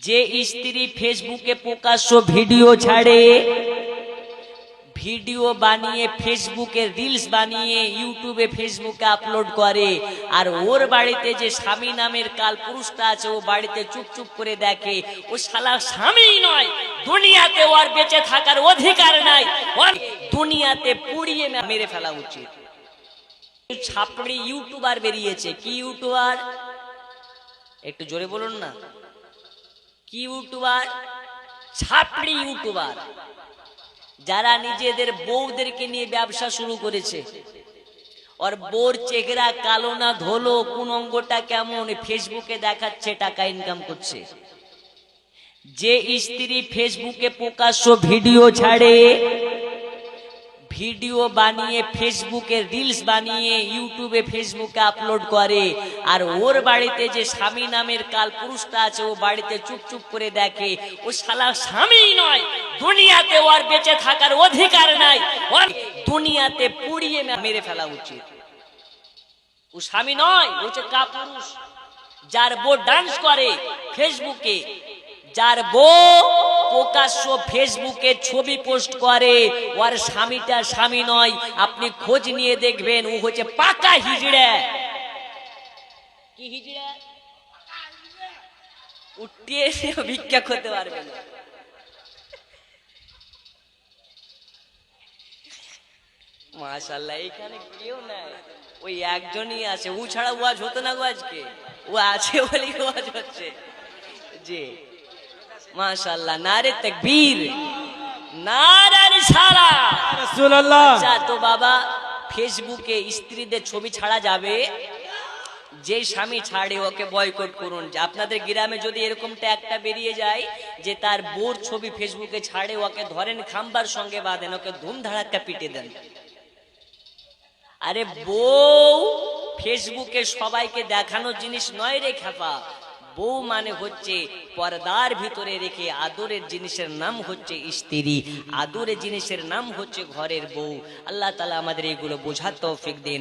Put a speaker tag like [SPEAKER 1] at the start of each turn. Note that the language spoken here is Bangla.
[SPEAKER 1] যে স্ত্রী ফেসবুকে প্রকাশ্য ভিডিও ছাড়ে, ভিডিও বানিয়ে ফেসবুকে রিলস বানিয়ে ইউটিউবে ফেসবুকে আপলোড করে, আর ওর বাড়িতে যে স্বামী নামের কাল পুরুষটা আছে ও বাড়িতে চুপচুপ করে দেখে, ও শালা স্বামী নয়, দুনিয়াতে ওর বেঁচে থাকার অধিকার নাই, ওর দুনিয়াতে পুড়িয়ে মেরে ফেলা উচিত। ছাপড়ি ইউটিউবার বেরিয়েছে। কি ইউটিউবার? একটু জোরে বলুন না। কি ইউটিউবার? ছাপড়ি ইউটিউবার, যারা নিজেদের বউদেরকে নিয়ে ব্যবসা শুরু করেছে। আর বউর চেহারা কালো না ধোলো, কোন অঙ্গটা কেমন, ফেসবুকে দেখাচ্ছে, টাকা ইনকাম করছে। যে স্ত্রী ফেসবুকে প্রকাশ্য ভিডিও ছাড়ে, ভিডিও বানিয়ে ফেসবুকে রিলস বানিয়ে ইউটিউবে ফেসবুকে আপলোড করে, আর ওর বাড়িতে যে স্বামী নামের কাল পুরুষটা আছে ও বাড়িতে চুপচুপ করে দেখে, ও শালা স্বামী নয়, দুনিয়াতে ওর বেঁচে থাকার অধিকার নাই, ওর দুনিয়াতে পুড়িয়ে মেরে ফেলা উচিত। ও স্বামী নয়, ও হচ্ছে কাপুরুষ। যার বউ ডান্স করে ফেসবুকে, যার বউ প্রকাশ্য ফেসবুকে ছবি পোস্ট করে, ওর স্বামীটা স্বামী নয়। আপনি খোঁজ নিয়ে দেখবেন, ও হচ্ছে পাকা হিজড়া। কি হিজড়া? উঠিয়ে ভিক্ষা করতে পারবে না। মাশাআল্লাহ, এখানে কেউ নাই, ওই একজনই আছে। ও ছাড়া ওয়াজ হতো না গো আজকে। ও আছে বলেই ওয়াজ হচ্ছে। জি মাশাআল্লাহ, নারে তাকবীর, নারে রিসালাত, রাসূলুল্লাহ। আচ্ছা তো বাবা, ফেসবুকে স্ত্রীদের ছবি ছাড়া যাবে? যে স্বামী ছাড়ে ওকে বয়কট করুন। আপনাদের গ্রামে যদি এরকমটা একটা বেরিয়ে যায় যে তার বউর ছবি ফেসবুকে ছাড়ে, ওকে ধরেন খাম্বার সঙ্গে বাঁধেন, ওকে ধুমধাড়াক্কা পিটে দেন। আরে বউ ফেসবুকে সবাইকে দেখানোর জিনিস নয় রে খেপা। বউ মানে হচ্ছে পর্দার ভিতরে রেখে আদরের জিনিসের নাম হচ্ছে স্ত্রী, আদরের জিনিসের নাম হচ্ছে ঘরের বউ। আল্লাহ তাআলা আমাদের এগুলো বোঝার তৌফিক দিন।